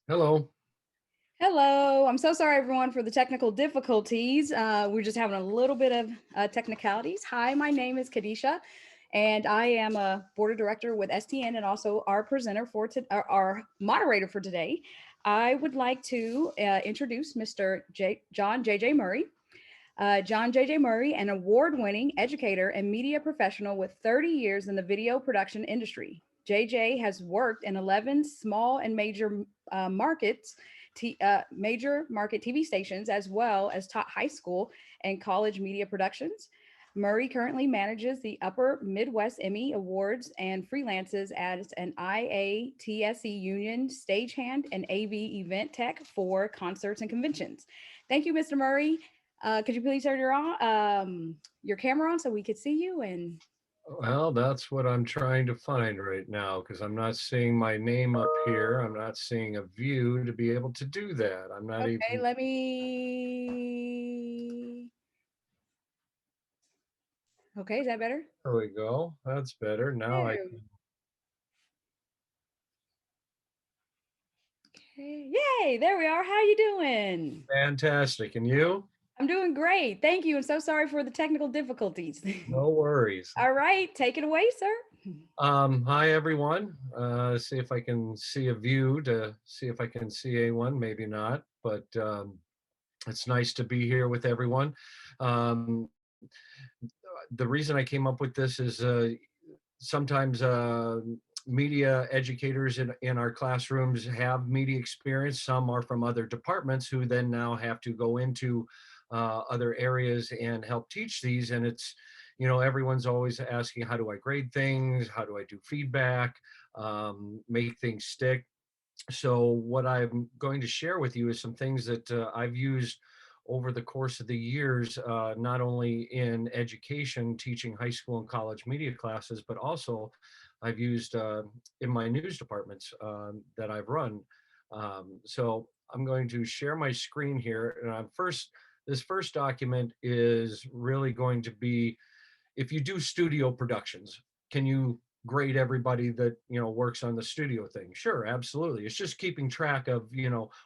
Hello. Hello. I'm so sorry, everyone, for the technical difficulties. We're just having a little bit of technicalities. Hi, my name is Kadisha, and I am a board of director with STN and also our presenter for our moderator for today. I would like to introduce Mr. John J.J. Murray. John J.J. Murray, an award-winning educator and media professional with 30 years in the video production industry. JJ has worked in 11 small and major markets major market TV stations, as well as taught high school and college media productions. Murray currently manages the Upper Midwest Emmy Awards and freelances as an IATSE union stagehand and AV event tech for concerts and conventions. Thank you, Mr. Murray. Could you please turn your camera on so we could see you? And Well, that's what I'm trying to find right now because I'm not seeing my name up here. I'm not seeing a view to be able to do that. I'm not okay, even, let me. Okay, is that better? there we go. That's better. Now I, There. Okay. Yay! There we are. How you doing? fantastic. And you? I'm doing great. Thank you. I'm so sorry for the technical difficulties. No worries. All right, take it away, sir. Hi, everyone. See if I can see a view to see if I can see anyone, maybe not, but it's nice to be here with everyone. Um, the reason I came up with this is sometimes media educators in our classrooms have media experience. Some are from other departments who then now have to go into other areas and help teach these. And it's, everyone's always asking, how do I grade things? How do I do feedback? Make things stick. So what I'm going to share with you is some things that I've used over the course of the years, not only in education, teaching high school and college media classes, but also I've used in my news departments that I've run. So I'm going to share my screen here. And this first document is really going to be, if you do studio productions, can you grade everybody that works on the studio thing? Sure, absolutely. It's just keeping track of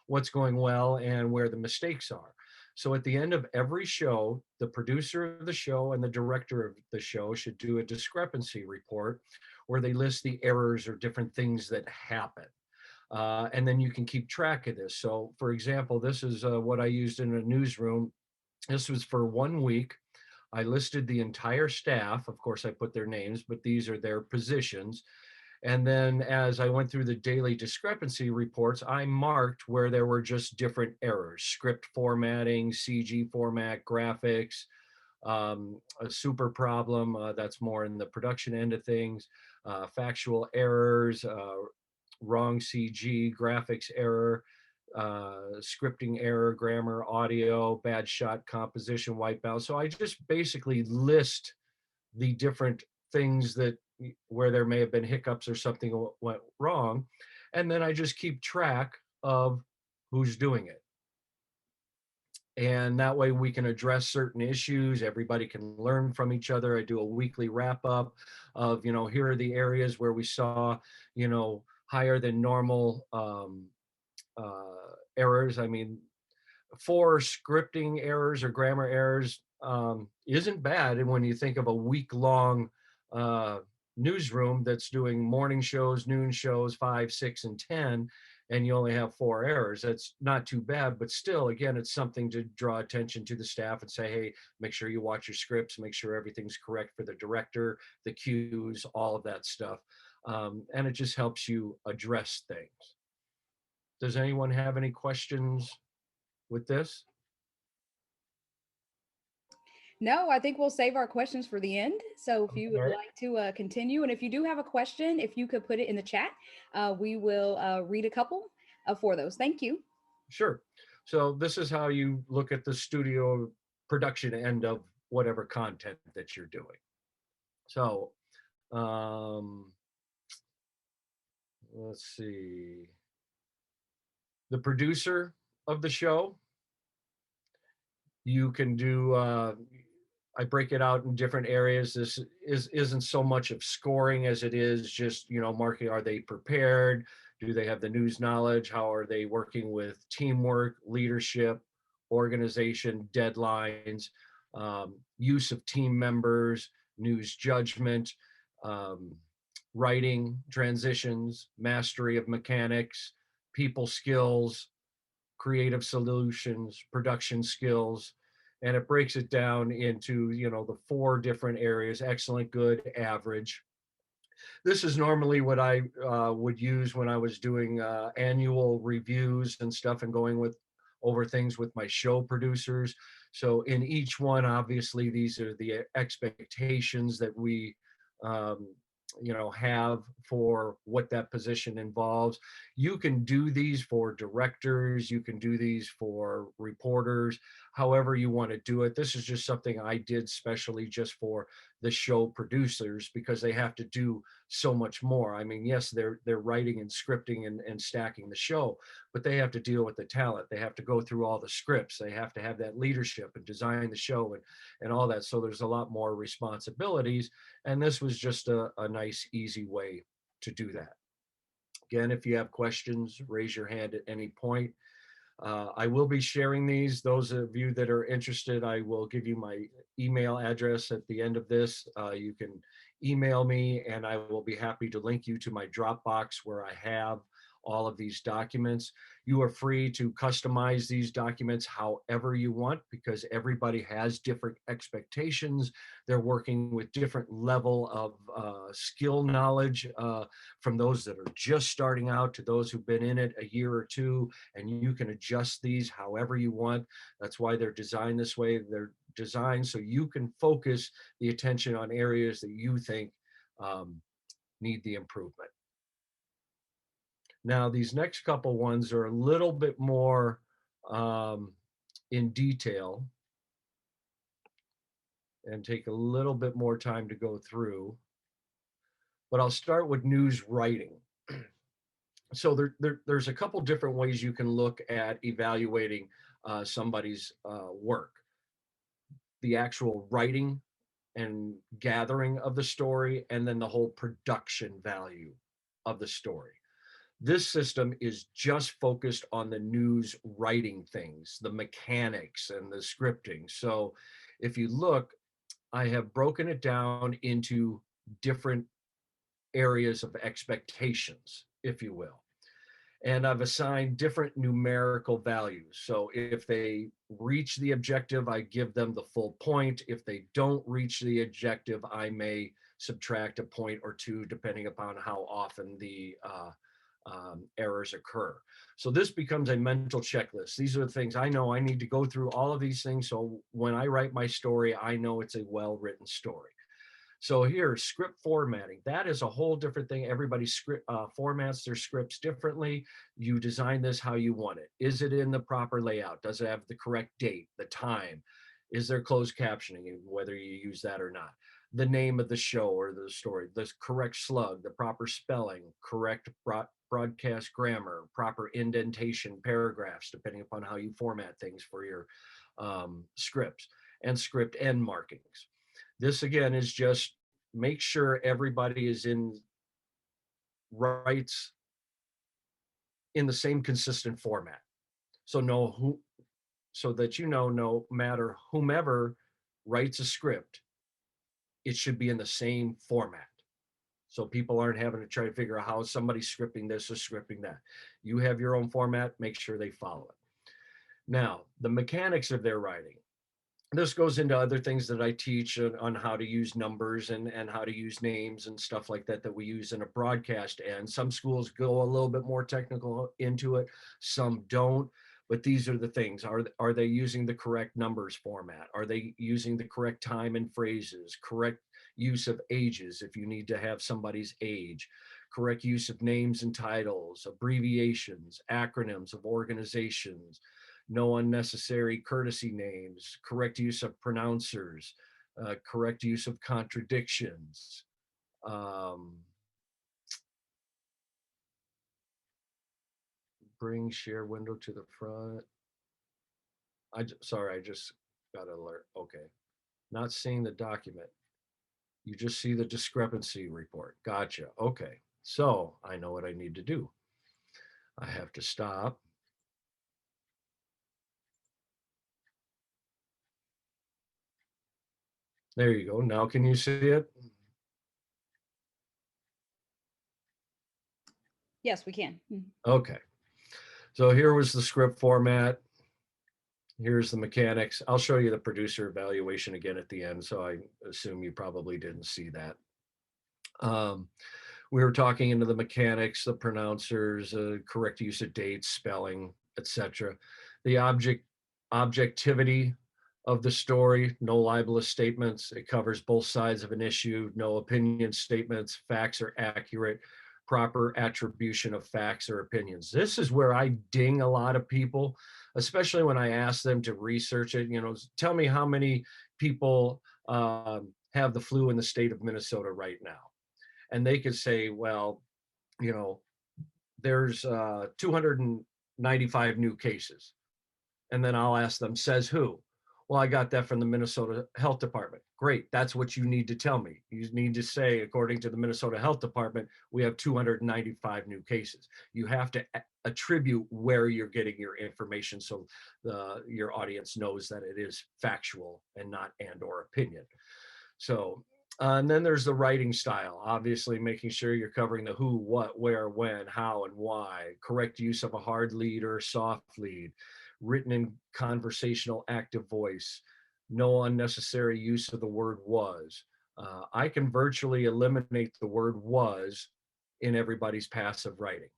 what's going well and where the mistakes are. So at the end of every show, the producer of the show and the director of the show should do a discrepancy report where they list the errors or different things that happen. And then you can keep track of this. So for example, this is what I used in a newsroom. This was for 1 week. I listed the entire staff. Of course, I put their names, but these are their positions. And then as I went through the daily discrepancy reports, I marked where there were just different errors: script formatting, CG format, graphics, a super problem, that's more in the production end of things, factual errors, wrong CG, graphics error, scripting error, grammar, audio, bad shot composition, white balance. So I just basically list the different things that where there may have been hiccups or something went wrong. And then I just keep track of who's doing it. And that way we can address certain issues. Everybody can learn from each other. I do a weekly wrap up of, here are the areas where we saw, higher than normal errors. I mean, 4 scripting errors or grammar errors isn't bad. And when you think of a week-long newsroom that's doing morning shows, noon shows, 5, 6, and 10, and you only have 4 errors, that's not too bad. But still, again, it's something to draw attention to the staff and say, hey, make sure you watch your scripts, make sure everything's correct for the director, the cues, all of that stuff. And it just helps you address things. Does anyone have any questions with this? No, I think we'll save our questions for the end. So if you would Okay. like to continue, and if you do have a question, if you could put it in the chat, we will read a couple for those. Thank you. Sure. So this is how you look at the studio production end of whatever content that you're doing. So let's see. The producer of the show, you can do, I break it out in different areas. Isn't so much of scoring as it is just, marking, are they prepared? Do they have the news knowledge? How are they working with teamwork, leadership, organization, deadlines, use of team members, news judgment, um, writing, transitions, mastery of mechanics, people skills, creative solutions, production skills, and it breaks it down into, the four different areas: excellent, good, average. This is normally what I would use when I was doing annual reviews and stuff and going with over things with my show producers. So in each one, obviously, these are the expectations that we um, have for what that position involves. You can do these for directors, you can do these for reporters, however you want to do it. This is just something I did specially just for the show producers because they have to do so much more. I mean, yes, they're writing and scripting and stacking the show, but they have to deal with the talent. They have to go through all the scripts. They have to have that leadership and design the show and all that. So there's a lot more responsibilities. And this was just a nice, easy way to do that. Again, if you have questions, raise your hand at any point. I will be sharing these. Those of you that are interested, I will give you my email address at the end of this. You can email me and I will be happy to link you to my Dropbox where I have all of these documents. You are free to customize these documents however you want because everybody has different expectations. They're working with different level of skill knowledge from those that are just starting out to those who've been in it a year or two, and you can adjust these however you want. That's why they're designed this way. They're designed so you can focus the attention on areas that you think need the improvement. Now, these next couple ones are a little bit more in detail and take a little bit more time to go through, but I'll start with news writing. So there's a couple different ways you can look at evaluating somebody's work. The actual writing and gathering of the story, and then the whole production value of the story. This system is just focused on the news writing things, the mechanics and the scripting. So if you look, I have broken it down into different areas of expectations, if you will. And I've assigned different numerical values. So if they reach the objective, I give them the full point. If they don't reach the objective, I may subtract a point or two, depending upon how often the errors occur. So this becomes a mental checklist. These are the things I know I need to go through all of these things. So when I write my story, I know it's a well-written story. So here, script formatting, that is a whole different thing. Everybody formats their scripts differently. You design this how you want it. Is it in the proper layout? Does it have the correct date, the time? Is there closed captioning, whether you use that or not? The name of the show or the story, the correct slug, the proper spelling, correct broadcast grammar, proper indentation, paragraphs, depending upon how you format things for your scripts, and script end markings. This again is just make sure everybody is in writes in the same consistent format. So so that no matter whomever writes a script, it should be in the same format. So people aren't having to try to figure out how somebody's scripting this or scripting that. You have your own format, make sure they follow it. Now, the mechanics of their writing. This goes into other things that I teach on how to use numbers and how to use names and stuff like that that we use in a broadcast. And some schools go a little bit more technical into it, some don't. But these are the things. Are they using the correct numbers format? Are they using the correct time and phrases? Correct use of ages if you need to have somebody's age? Correct use of names and titles, abbreviations, acronyms of organizations, no unnecessary courtesy names, correct use of pronouncers, correct use of contradictions. Bring share window to the front. Sorry, I just got an alert. Okay. Not seeing the document. You just see the discrepancy report. Gotcha. Okay. So I know what I need to do. I have to stop. There you go. Now can you see it? Yes, we can. Okay. So here was the script format. Here's the mechanics. I'll show you the producer evaluation again at the end, so I assume you probably didn't see that. We were talking into the mechanics, the pronouncers, correct use of dates, spelling, etc. The objectivity of the story, no libelous statements. It covers both sides of an issue, no opinion statements, facts are accurate, proper attribution of facts or opinions. This is where I ding a lot of people, especially when I ask them to research it. Tell me how many people have the flu in the state of Minnesota right now. And they could say, well, you know, there's 295 new cases. And then I'll ask them, says who? Well, I got that from the Minnesota Health Department. Great. That's what you need to tell me. You need to say, according to the Minnesota Health Department, we have 295 new cases. You have to attribute where you're getting your information so your audience knows that it is factual and not and or opinion. So, and then there's the writing style, obviously making sure you're covering the who, what, where, when, how, and why, correct use of a hard lead or soft lead, written in conversational active voice, no unnecessary use of the word was. I can virtually eliminate the word was in everybody's passive writing.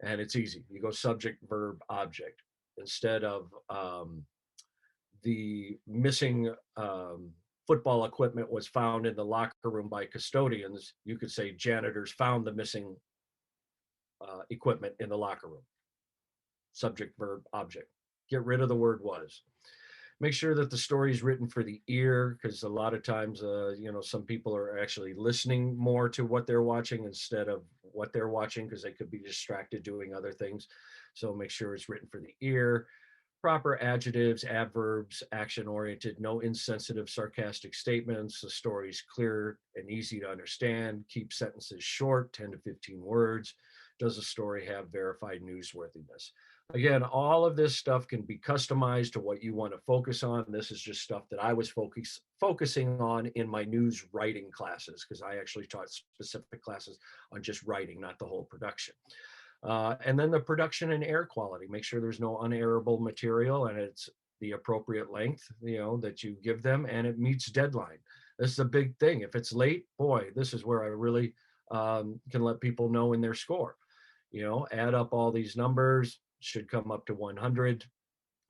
And it's easy. You go subject, verb, object. Instead of the missing football equipment was found in the locker room by custodians, you could say janitors found the missing equipment in the locker room. Subject, verb, object. Get rid of the word was. Make sure that the story is written for the ear, because a lot of times, some people are actually listening more to what they're watching instead of what they're watching, because they could be distracted doing other things. So make sure it's written for the ear. Proper adjectives, adverbs, action-oriented, no insensitive, sarcastic statements. The story's clear and easy to understand. Keep sentences short, 10 to 15 words. Does the story have verified newsworthiness? Again, all of this stuff can be customized to what you want to focus on. This is just stuff that I was focusing on in my news writing classes, because I actually taught specific classes on just writing, not the whole production. And then the production and air quality, make sure there's no unairable material and it's the appropriate length, that you give them, and it meets deadline. This is a big thing. If it's late, boy, this is where I really can let people know in their score. Add up all these numbers, should come up to 100.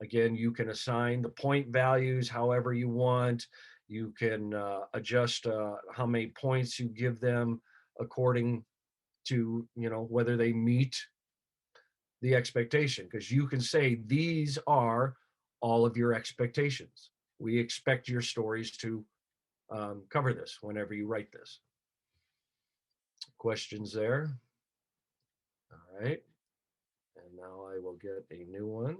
Again, you can assign the point values however you want. You can adjust how many points you give them according to whether they meet the expectation, because you can say these are all of your expectations. We expect your stories to cover this whenever you write this. Questions there? All right, and now I will get a new one.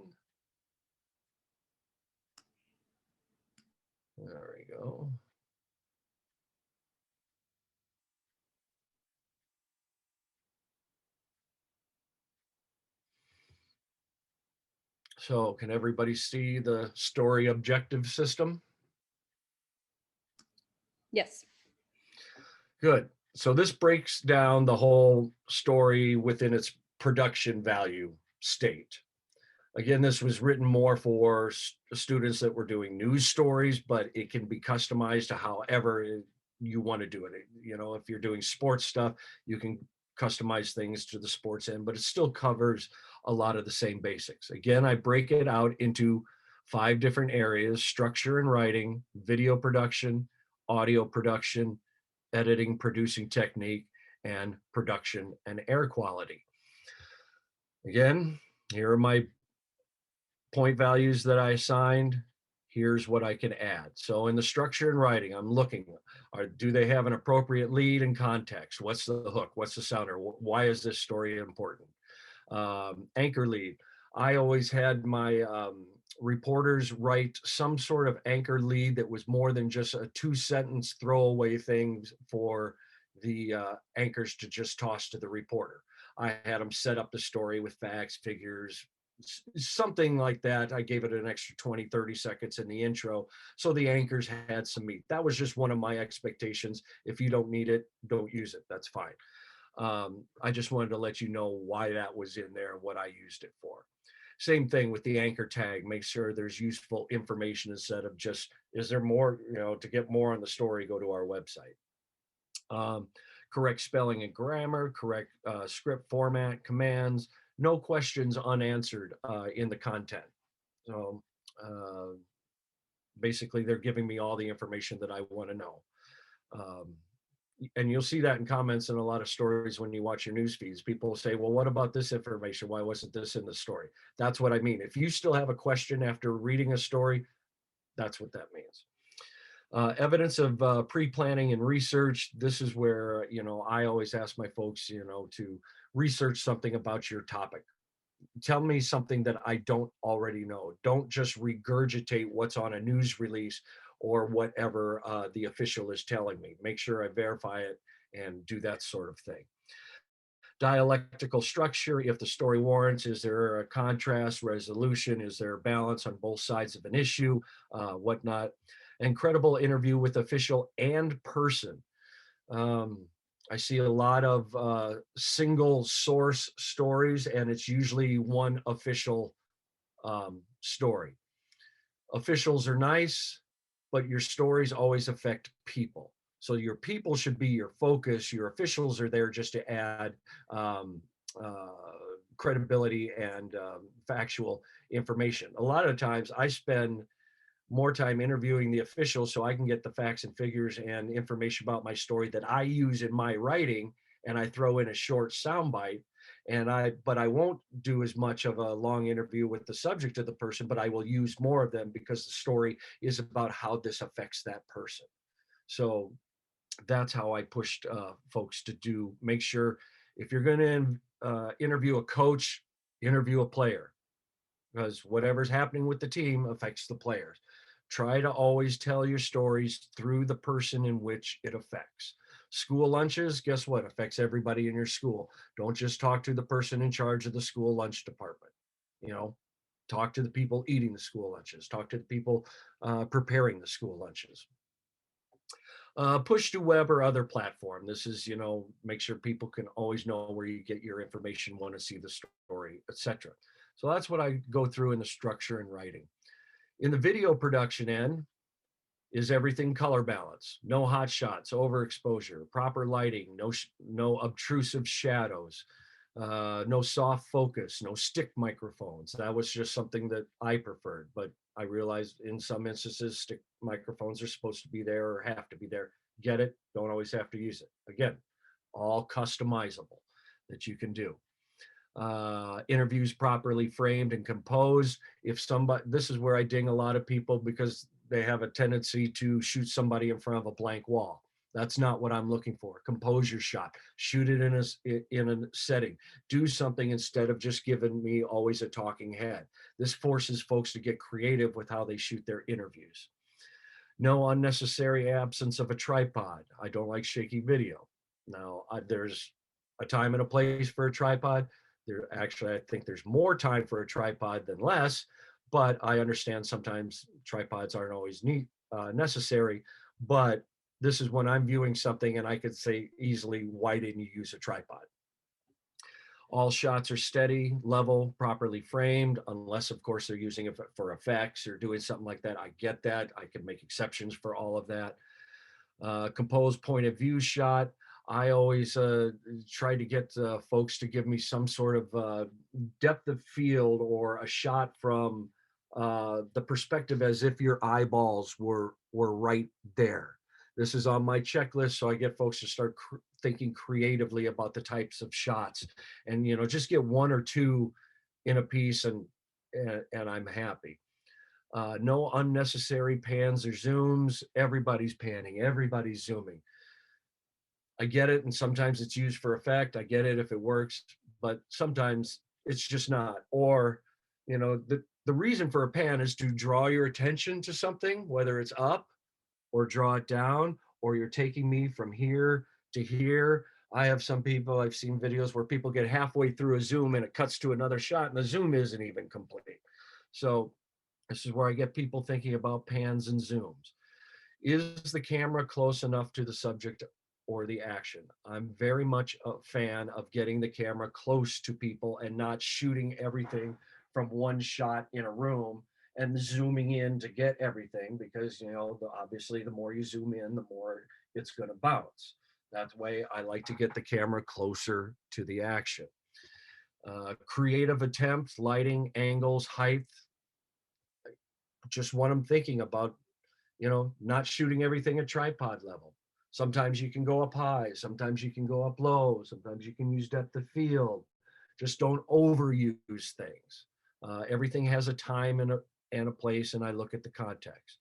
There we go. So can everybody see the story objective system? Yes. Good. So this breaks down the whole story within its production value state. Again, this was written more for students that were doing news stories, but it can be customized to however you want to do it. If you're doing sports stuff, you can customize things to the sports end, but it still covers a lot of the same basics. Again, I break it out into 5 different areas: structure and writing, video production, audio production, editing, producing technique, and production and air quality. Again, here are my point values that I assigned. Here's what I can add. So in the structure and writing, I'm looking, do they have an appropriate lead and context? What's the hook? What's the sounder? Why is this story important? Anchor lead. I always had my reporters write some sort of anchor lead that was more than just a 2-sentence throwaway thing for the anchors to just toss to the reporter. I had them set up the story with facts, figures, something like that. I gave it an extra 20, 30 seconds in the intro. So the anchors had some meat. That was just one of my expectations. If you don't need it, don't use it. That's fine. I just wanted to let you know why that was in there and what I used it for. Same thing with the anchor tag. Make sure there's useful information instead of just, is there more, to get more on the story, go to our website. Correct spelling and grammar, correct script format, commands, no questions unanswered in the content. So uh, basically, they're giving me all the information that I want to know. Um, and you'll see that in comments in a lot of stories when you watch your news feeds. People say, well, what about this information? Why wasn't this in the story? That's what I mean. If you still have a question after reading a story, that's what that means. Evidence of pre-planning and research. This is where, I always ask my folks, to research something about your topic. Tell me something that I don't already know. Don't just regurgitate what's on a news release or whatever the official is telling me. Make sure I verify it and do that sort of thing. Dialectical structure, if the story warrants, is there a contrast, resolution, is there a balance on both sides of an issue, whatnot. And credible interview with official and person. I see a lot of single source stories, and it's usually one official story. Officials are nice, but your stories always affect people. So your people should be your focus. Your officials are there just to add um, uh, credibility and factual information. A lot of times I spend more time interviewing the officials so I can get the facts and figures and information about my story that I use in my writing, and I throw in a short soundbite. But I won't do as much of a long interview with the subject of the person, but I will use more of them because the story is about how this affects that person. So that's how I pushed folks to make sure if you're going to interview a coach, interview a player, because whatever's happening with the team affects the players. Try to always tell your stories through the person in which it affects. School lunches, guess what? Affects everybody in your school. Don't just talk to the person in charge of the school lunch department. You know, talk to the people eating the school lunches. Talk to the people preparing the school lunches. Push to web or other platform. This is, make sure people can always know where you get your information, want to see the story, etc. So that's what I go through in the structure and writing. In the video production end, is everything color balance, no hot shots, overexposure, proper lighting, no obtrusive shadows, no soft focus, no stick microphones. That was just something that I preferred, but I realized in some instances stick microphones are supposed to be there or have to be there. Get it? Don't always have to use it. Again, all customizable that you can do. Interviews properly framed and composed. If somebody, this is where I ding a lot of people because they have a tendency to shoot somebody in front of a blank wall. That's not what I'm looking for. Compose your shot. Shoot it in a setting. Do something instead of just giving me always a talking head. This forces folks to get creative with how they shoot their interviews. No unnecessary absence of a tripod. I don't like shaky video. Now, there's a time and a place for a tripod. I think there's more time for a tripod than less, but I understand sometimes tripods aren't always necessary. But this is when I'm viewing something and I could say easily, why didn't you use a tripod? All shots are steady, level, properly framed, unless of course they're using it for effects or doing something like that. I get that. I can make exceptions for all of that. Composed point of view shot. I always try to get folks to give me some sort of depth of field or a shot from the perspective as if your eyeballs were right there. This is on my checklist, so I get folks to start thinking creatively about the types of shots, and just get one or two in a piece, and I'm happy. No unnecessary pans or zooms. Everybody's panning, everybody's zooming. I get it, and sometimes it's used for effect. I get it if it works, but sometimes it's just not. Or, the reason for a pan is to draw your attention to something, whether it's up or draw it down, or you're taking me from here to here. I have some people, I've seen videos where people get halfway through a zoom and it cuts to another shot and the zoom isn't even complete. So this is where I get people thinking about pans and zooms. Is the camera close enough to the subject or the action? I'm very much a fan of getting the camera close to people and not shooting everything from one shot in a room and zooming in to get everything, because obviously the more you zoom in, the more it's going to bounce. That way I like to get the camera closer to the action. Creative attempts, lighting, angles, height, just what I'm thinking about, not shooting everything at tripod level. Sometimes you can go up high, sometimes you can go up low, sometimes you can use depth of field. Just don't overuse things. Everything has a time and a place, and I look at the context.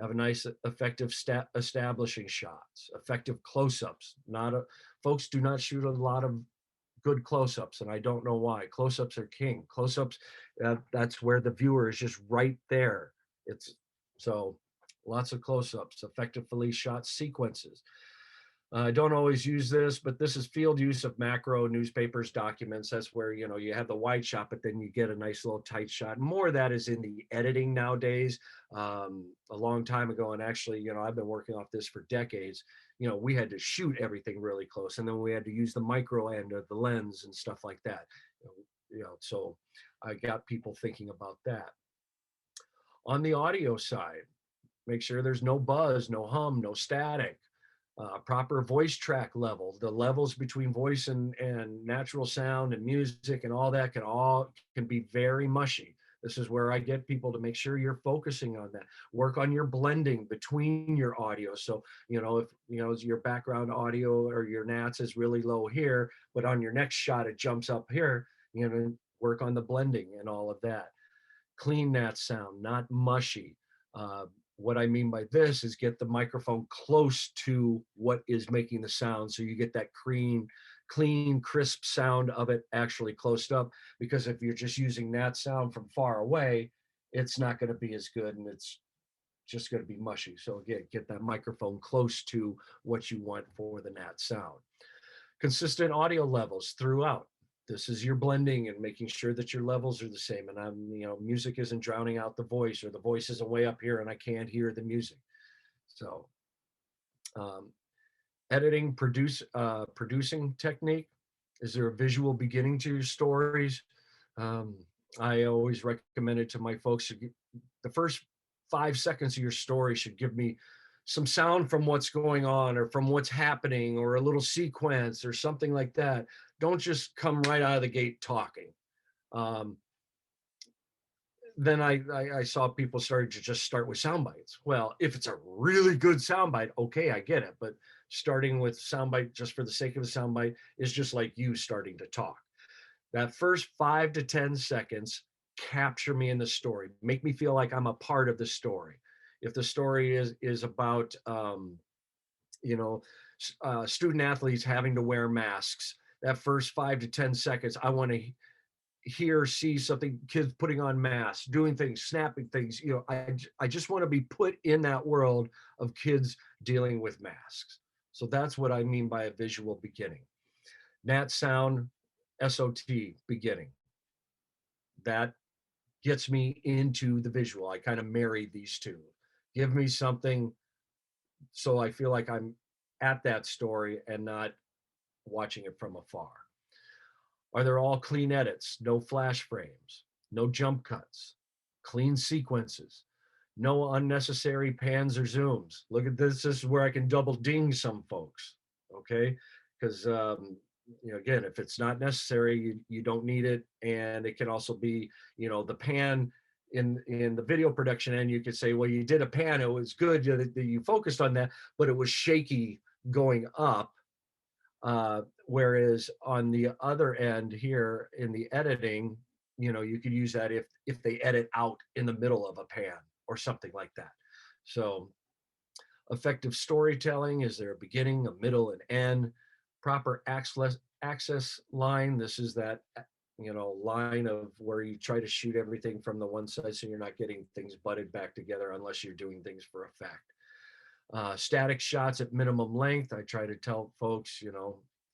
Have a nice, effective establishing shots, effective close-ups. Not a, folks do not shoot a lot of good close-ups, and I don't know why. Close-ups are king. Close-ups, that's where the viewer is just right there. It's so lots of close-ups, effectively shot sequences. I don't always use this, but this is field use of macro, newspapers, documents. That's where, you have the wide shot, but then you get a nice little tight shot. More of that is in the editing nowadays. A long time ago, and actually, I've been working off this for decades. We had to shoot everything really close, and then we had to use the micro end of the lens and stuff like that. So I got people thinking about that. On the audio side, make sure there's no buzz, no hum, no static. Proper voice track level, the levels between voice and natural sound and music and all that can be very mushy. This is where I get people to make sure you're focusing on that. Work on your blending between your audio. So, if your background audio or your nats is really low here, but on your next shot it jumps up here, work on the blending and all of that. Clean that sound, not mushy. Uh, what I mean by this is get the microphone close to what is making the sound, so you get that clean, crisp sound of it actually closed up. Because if you're just using that sound from far away, it's not going to be as good, and it's just going to be mushy. So again, get that microphone close to what you want for the nat sound. Consistent audio levels throughout. This is your blending and making sure that your levels are the same. And music isn't drowning out the voice, or the voice isn't way up here and I can't hear the music. So um, editing, producing technique. Is there a visual beginning to your stories? Um, I always recommend it to my folks. The first 5 seconds of your story should give me some sound from what's going on or from what's happening, or a little sequence or something like that. Don't just come right out of the gate talking. Um, then I saw people started to just start with sound bites. Well, if it's a really good sound bite, okay, I get it. But starting with sound bite just for the sake of a sound bite is just like you starting to talk. That first 5 to 10 seconds capture me in the story, make me feel like I'm a part of the story. If the story is about student athletes having to wear masks, that first 5 to 10 seconds, I want to hear, see something, kids putting on masks, doing things, snapping things. I just want to be put in that world of kids dealing with masks. So that's what I mean by a visual beginning. Nat sound, SOT beginning. That gets me into the visual. I kind of marry these two. Give me something so I feel like I'm at that story and not watching it from afar. Are there all clean edits? No flash frames, no jump cuts, clean sequences, no unnecessary pans or zooms. Look at this. This is where I can double ding some folks, okay? Because, again, if it's not necessary, you don't need it. And it can also be, the pan in the video production end, you could say, well, you did a pan, it was good, you focused on that, but it was shaky going up. Whereas on the other end here in the editing, you could use that if they edit out in the middle of a pan or something like that. So effective storytelling, is there a beginning, a middle, and end? Proper access line. This is that line of where you try to shoot everything from the one side, so you're not getting things butted back together unless you're doing things for effect. Static shots at minimum length. I try to tell folks,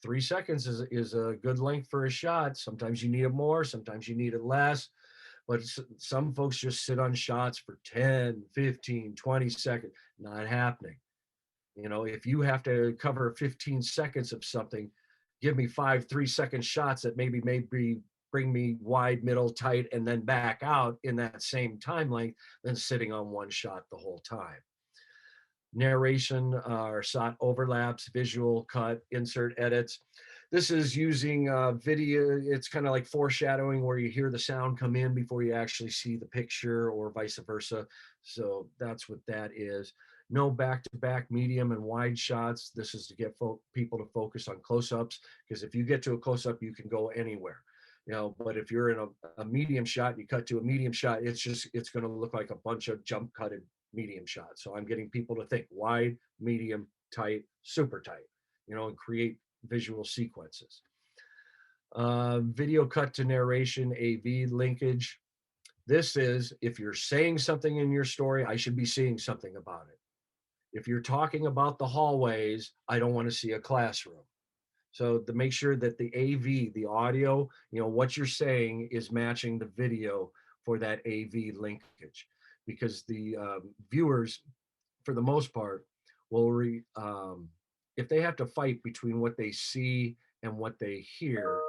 3 seconds is a good length for a shot. Sometimes you need it more, sometimes you need it less, but some folks just sit on shots for 10, 15, 20 seconds, not happening. You know, if you have to cover 15 seconds of something, give me 5 3-second shots that maybe bring me wide, middle, tight, and then back out in that same time length than sitting on one shot the whole time. Narration or shot overlaps, visual, cut, insert, edits. This is using video. It's kind of like foreshadowing where you hear the sound come in before you actually see the picture or vice versa. So that's what that is. No back-to-back medium and wide shots. This is to get people to focus on close-ups, because if you get to a close-up, you can go anywhere. You know, but if you're in a medium shot, you cut to a medium shot, it's going to look like a bunch of jump cutted medium shots. So I'm getting people to think wide, medium, tight, super tight, you know, and create visual sequences. Video cut to narration, AV linkage. This is, if you're saying something in your story, I should be seeing something about it. If you're talking about the hallways, I don't want to see a classroom. So to make sure that the AV, the audio, you know, what you're saying is matching the video for that AV linkage, because the viewers, for the most part, will if they have to fight between what they see and what they hear,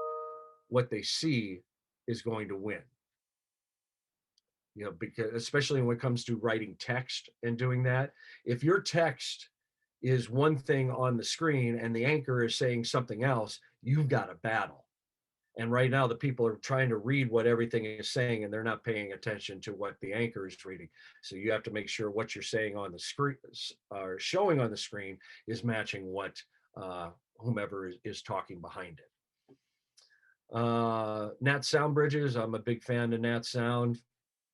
what they see is going to win. You know, because especially when it comes to writing text and doing that, if your text is one thing on the screen and the anchor is saying something else, you've got a battle. And right now the people are trying to read what everything is saying and they're not paying attention to what the anchor is reading. So you have to make sure what you're saying on the screen or showing on the screen is matching what whomever is talking behind it. Nat sound bridges. I'm a big fan of Nat sound.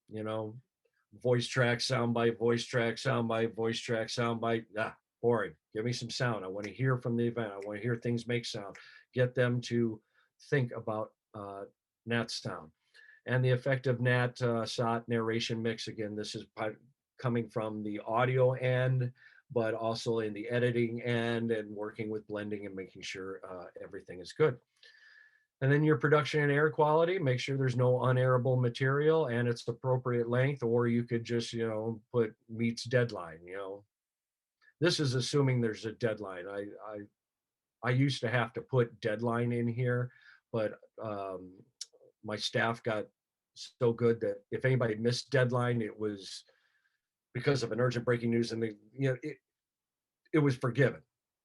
You know, voice track, soundbite, voice track, soundbite, voice track, soundbite. Boring. Give me some sound. I want to hear from the event. I want to hear things make sound. Get them to think about Nat sound. And the effective Nat SOT narration mix. Again, this is coming from the audio end, but also in the editing end and working with blending and making sure everything is good. And then your production and air quality, make sure there's no unairable material and it's appropriate length, or you could just, you know, put meets deadline, you know. This is assuming there's a deadline. I used to have to put deadline in here, but my staff got so good that if anybody missed deadline, it was because of an urgent breaking news, and it was forgiven.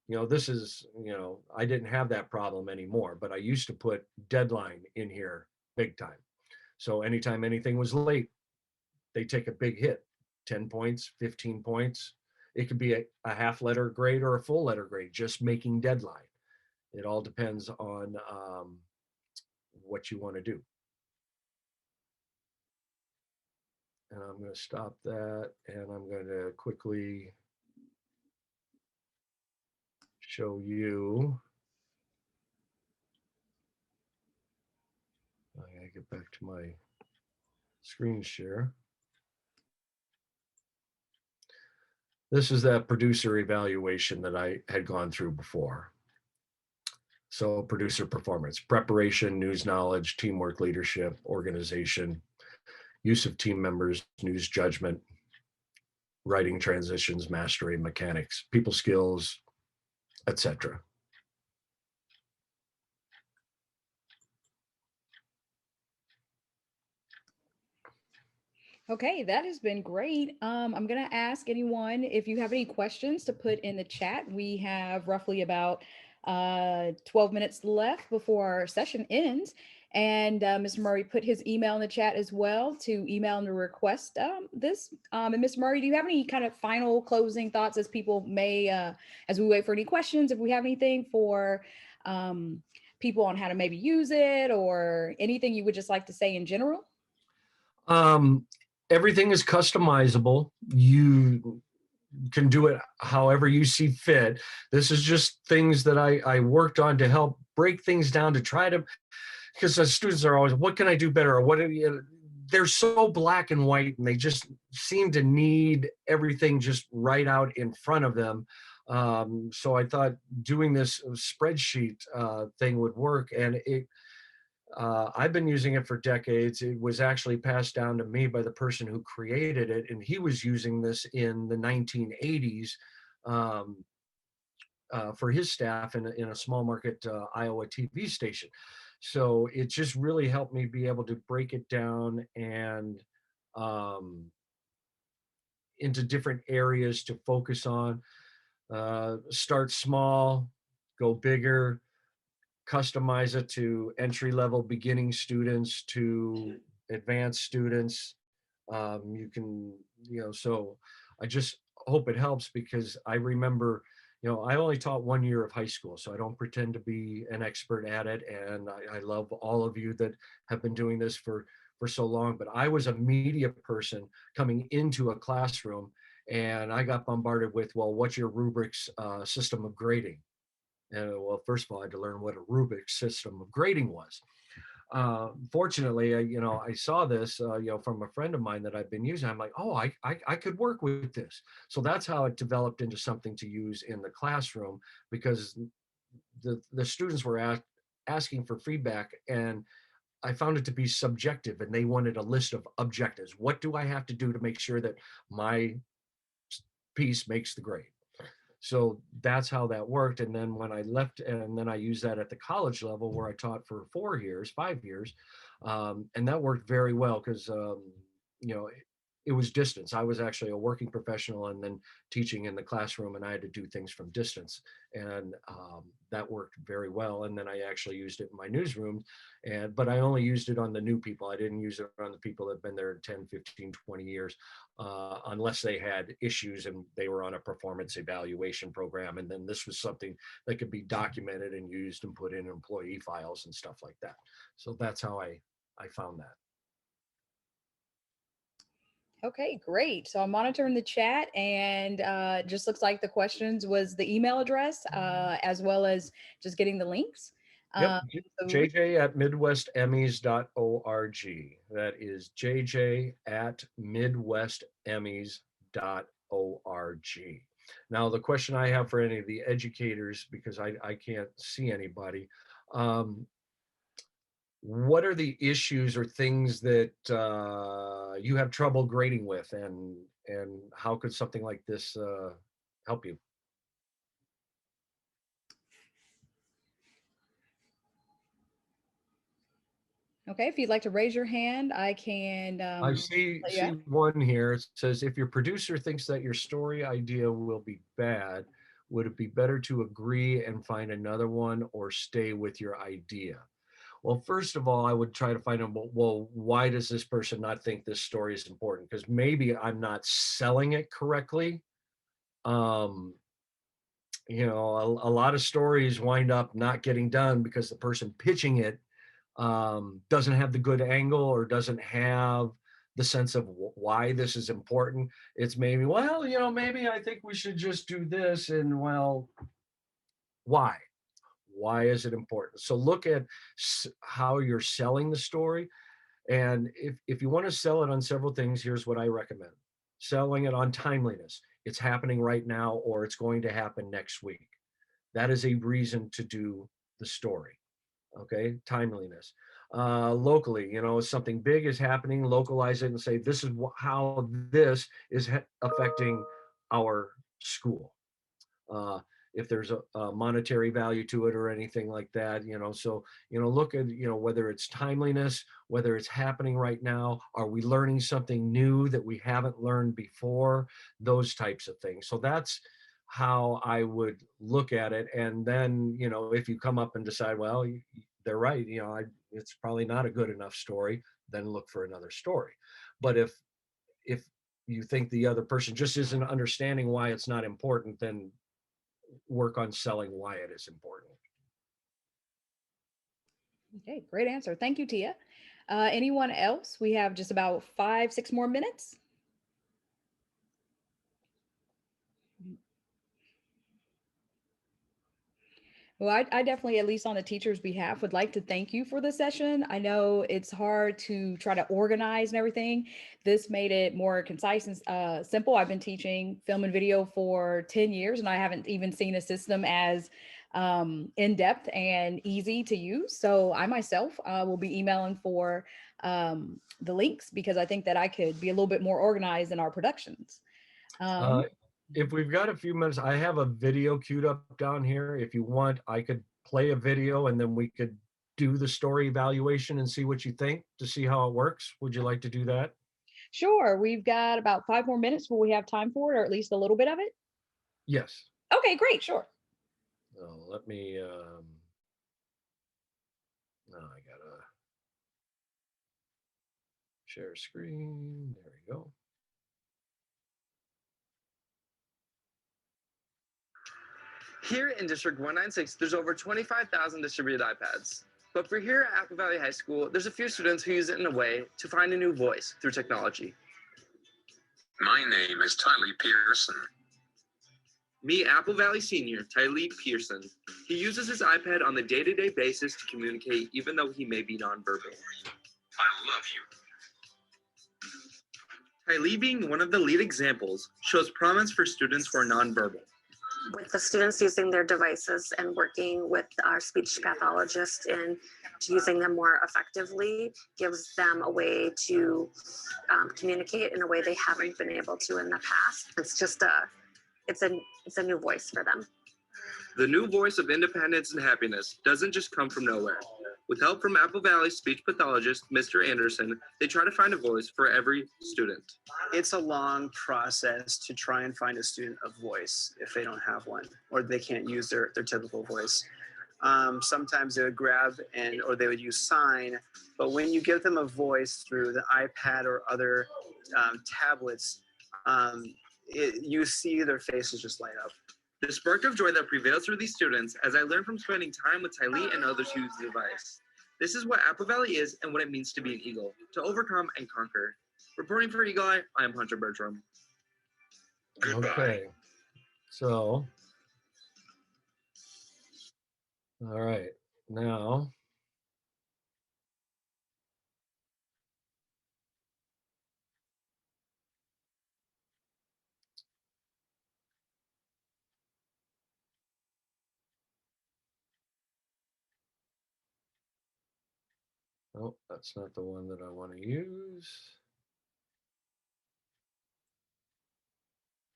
You know, this is, you know, I didn't have that problem anymore, but I used to put deadline in here big time. So anytime anything was late, they take a big hit, 10 points, 15 points. It could be a half letter grade or a full letter grade, just making deadline. It all depends on what you want to do. And I'm going to stop that, and I'm going to quickly show you. I gotta get back to my screen share. This is that producer evaluation that I had gone through before. So producer performance, preparation, news knowledge, teamwork, leadership, organization, use of team members, news judgment, writing transitions, mastery, mechanics, people skills, etc. Okay, that has been great. I'm going to ask anyone if you have any questions to put in the chat. We have roughly about 12 minutes left before our session ends. And Mr. Murray put his email in the chat as well to email and to request this. And Mr. Murray, do you have any kind of final closing thoughts as people may, as we wait for any questions, if we have anything for people on how to maybe use it, or anything you would just like to say in general? Everything is customizable. You can do it however you see fit. This is just things that I worked on to help break things down, to try to, because the students are always, what can I do better? Or what, they're so black and white, and they just seem to need everything just right out in front of them. So I thought doing this spreadsheet thing would work, and I've been using it for decades. It was actually passed down to me by the person who created it, and he was using this in the 1980s um, for his staff in a small market Iowa TV station. So it just really helped me be able to break it down and um, into different areas to focus on. Start small, go bigger, customize it to entry level beginning students to advanced students. You can, so I just hope it helps because I remember, I only taught 1 year of high school, so I don't pretend to be an expert at it. And I love all of you that have been doing this for so long. But I was a media person coming into a classroom, and I got bombarded with, well, what's your rubrics system of grading? And well, first of all, I had to learn what a rubric system of grading was. Fortunately, I saw this, from a friend of mine that I've been using. I'm like, oh, I could work with this. So that's how it developed into something to use in the classroom, because the students were asking for feedback, and I found it to be subjective, and they wanted a list of objectives. What do I have to do to make sure that my piece makes the grade? So that's how that worked. And then when I left, and then I used that at the college level where I taught for 4 years, 5 years. And that worked very well because, you know, it was distance. I was actually a working professional and then teaching in the classroom, and I had to do things from distance. And that worked very well. And then I actually used it in my newsroom. But I only used it on the new people. I didn't use it on the people that have been there 10, 15, 20 years, unless they had issues and they were on a performance evaluation program. And then this was something that could be documented and used and put in employee files and stuff like that. So that's how I found that. Okay, great. So I'm monitoring the chat, and just looks like the questions was the email address, as well as just getting the links. Yep. So JJ at midwestemmys.org. That is JJ at midwestemmys.org. Now, the question I have for any of the educators, because I can't see anybody, um, what are the issues or things that you have trouble grading with, and how could something like this help you? okay, if you'd like to raise your hand, I can I see let you see ask. one here. It says, if your producer thinks that your story idea will be bad, would it be better to agree and find another one or stay with your idea? Well, first of all, I would try to find out, well, why does this person not think this story is important? Because maybe I'm not selling it correctly. Um, a lot of stories wind up not getting done because the person pitching it doesn't have the good angle or doesn't have the sense of why this is important. It's maybe, well, maybe I think we should just do this. And well, why? Why is it important? So look at how you're selling the story. And if you want to sell it on several things, here's what I recommend. Selling it on timeliness. It's happening right now, or it's going to happen next week. That is a reason to do the story. Okay, timeliness. Locally, something big is happening, localize it and say, this is how this is affecting our school. If there's a monetary value to it or anything like that, so, look at, whether it's timeliness, whether it's happening right now, are we learning something new that we haven't learned before, those types of things. So that's how I would look at it. And then, if you come up and decide, well, they're right, it's probably not a good enough story, then look for another story. But if you think the other person just isn't understanding why it's not important, then work on selling why it is important. Okay, great answer. Thank you, Tia. Anyone else? We have just about 5, 6 more minutes. Well, I definitely, at least on the teacher's behalf, would like to thank you for the session. I know it's hard to try to organize and everything. This made it more concise and simple. I've been teaching film and video for 10 years, and I haven't even seen a system as in depth and easy to use. So I myself will be emailing for the links because I think that I could be a little bit more organized in our productions. Uh, Um, if we've got a few minutes, I have a video queued up down here. If you want, I could play a video and then we could do the story evaluation and see what you think to see how it works. Would you like to do that? sure, we've got about 5 more minutes. Will we have time for it, or at least a little bit of it? Yes. Okay, great, sure. Let me, I gotta share screen. There we go. Here in District 196, there's over 25,000 distributed iPads. But for here at Apple Valley High School, there's a few students who use it in a way to find a new voice through technology. My name is Tylee Pearson. Meet Apple Valley senior Tylee Pearson. He uses his iPad on a day-to-day basis to communicate, even though he may be nonverbal. I love you. Tylee, being one of the lead examples, shows promise for students who are nonverbal. With the students using their devices and working with our speech pathologist and using them more effectively gives them a way to communicate in a way they haven't been able to in the past. It's a new voice for them. The new voice of independence and happiness doesn't just come from nowhere. With help from Apple Valley speech pathologist, Mr. Anderson, they try to find a voice for every student. It's a long process to try and find a student a voice if they don't have one, or they can't use their typical voice. Sometimes they would grab or they would use sign, but when you give them a voice through the iPad or other tablets, you see their faces just light up. The spark of joy that prevails for these students, as I learned from spending time with Tylee and others who use the device. This is what Apple Valley is and what it means to be an Eagle, to overcome and conquer. Reporting for Eagle Eye, I am Hunter Bertram. Goodbye. Okay. So, all right. Now, oh, that's not the one that I want to use.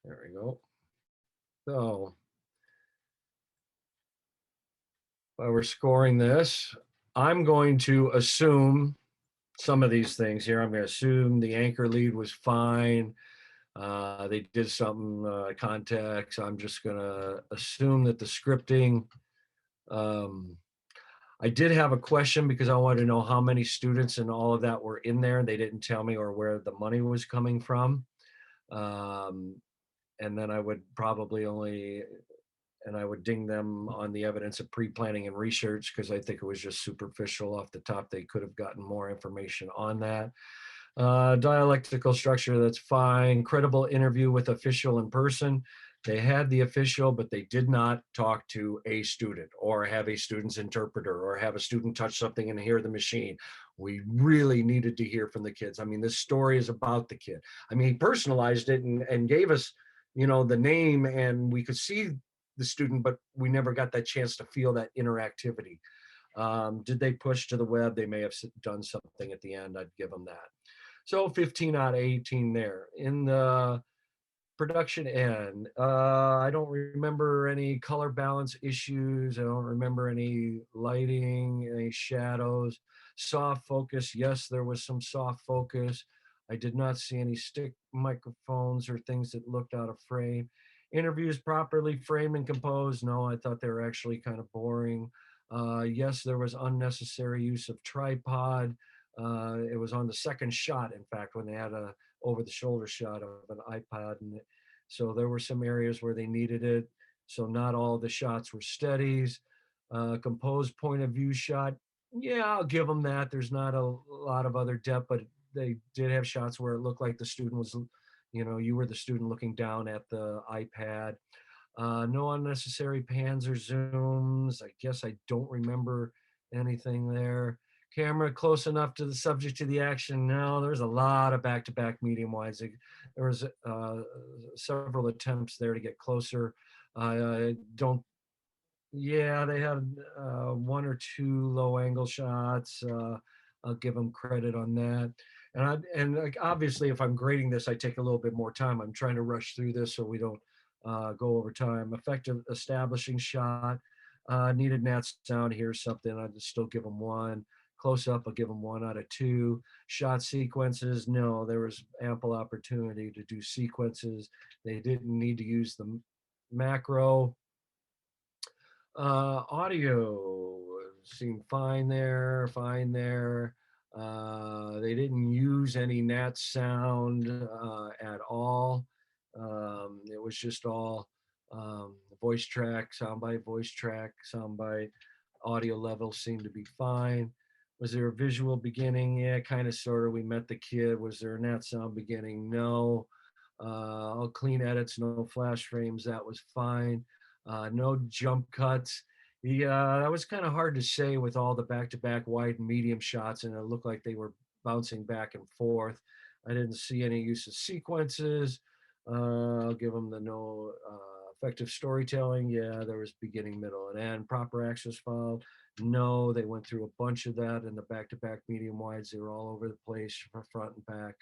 There we go. So, while we're scoring this, I'm going to assume some of these things here. I'm going to assume the anchor lead was fine. They did something context. I'm just going to assume that the scripting. I did have a question because I wanted to know how many students and all of that were in there. They didn't tell me, or where the money was coming from. And then I would probably I would ding them on the evidence of pre-planning and research because I think it was just superficial off the top. They could have gotten more information on that. Dialectical structure, that's fine. Credible interview with official in person. They had the official, but they did not talk to a student or have a student's interpreter or have a student touch something and hear the machine. We really needed to hear from the kids. I mean, this story is about the kid. I mean, he personalized it and gave us, the name, and we could see the student, but we never got that chance to feel that interactivity. Did they push to the web? They may have done something at the end. I'd give them that. So 15 out of 18 there. In the production end, I don't remember any color balance issues. I don't remember any lighting, any shadows. Soft focus, yes, there was some soft focus. I did not see any stick microphones or things that looked out of frame. Interviews properly framed and composed. No, I thought they were actually kind of boring. Yes, there was unnecessary use of tripod. It was on the second shot, in fact, when they had a over-the-shoulder shot of an iPad. And so there were some areas where they needed it. So not all the shots were steadies. Composed point of view shot. Yeah, I'll give them that. There's not a lot of other depth, but they did have shots where it looked like the student was, you were the student looking down at the iPad. No unnecessary pans or zooms. I guess I don't remember anything there. Camera close enough to the subject to the action. No, there's a lot of back-to-back medium wides. There was several attempts there to get closer. I don't. Yeah, they had one or two low angle shots. I'll give them credit on that. And like, obviously, if I'm grading this, I take a little bit more time. I'm trying to rush through this so we don't go over time. Effective establishing shot. Needed nat sound. Here's something. I'd still give them one. Close up, I'll give them 1 out of 2. Shot sequences. No, there was ample opportunity to do sequences. They didn't need to use the macro. Audio seemed fine there, fine there. They didn't use any nat sound at all. It was just all voice track, soundbite, voice track, soundbite. Audio levels seemed to be fine. Was there a visual beginning? Yeah, kind of, sort of. We met the kid. Was there a nat sound beginning? No. All clean edits, no flash frames. That was fine. No jump cuts. Yeah, that was kind of hard to say with all the back-to-back wide and medium shots, and it looked like they were bouncing back and forth. I didn't see any use of sequences. I'll give them the no effective storytelling. Yeah, there was beginning, middle, and end. Proper access file. No, they went through a bunch of that in the back-to-back medium wides. They were all over the place, front and back.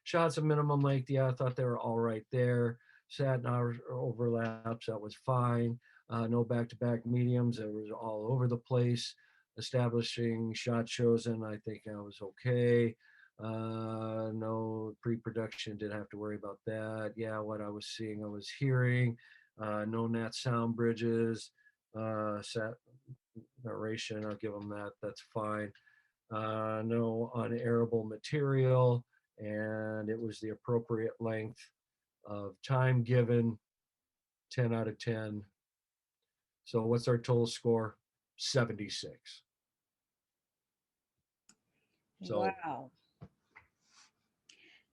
Shots of minimum length. Yeah, I thought they were all right there. Sat and overlaps. That was fine. No back-to-back mediums. It was all over the place. Establishing shot chosen, I think I was okay. No pre-production, didn't have to worry about that. Yeah, what I was seeing, I was hearing. No nat sound bridges. Sat narration, I'll give them that. That's fine. No unairable material, and it was the appropriate length of time given. 10 out of 10. So what's our total score? 76. So Wow.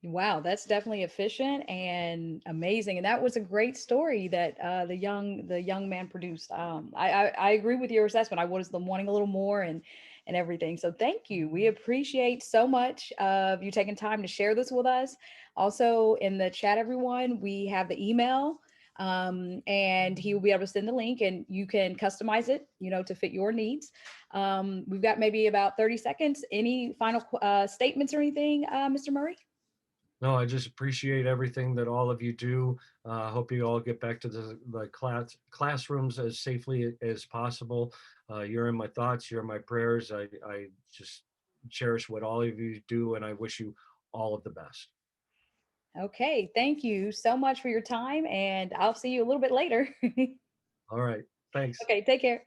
Wow, that's definitely efficient and amazing, and that was a great story that the young man produced. I agree with your assessment. I was wanting a little more and everything. So thank you. We appreciate so much of you taking time to share this with us. Also in the chat, everyone, we have the email, and he will be able to send the link, and you can customize it, to fit your needs. We've got maybe about 30 seconds. Any final statements or anything, Mr. Murray? no, I just appreciate everything that all of you do. Hope you all get back to the classrooms as safely as possible. You're in my thoughts, you're in my prayers. I just cherish what all of you do, and I wish you all of the best. Okay, thank you so much for your time, and I'll see you a little bit later. All right, thanks. Okay, take care.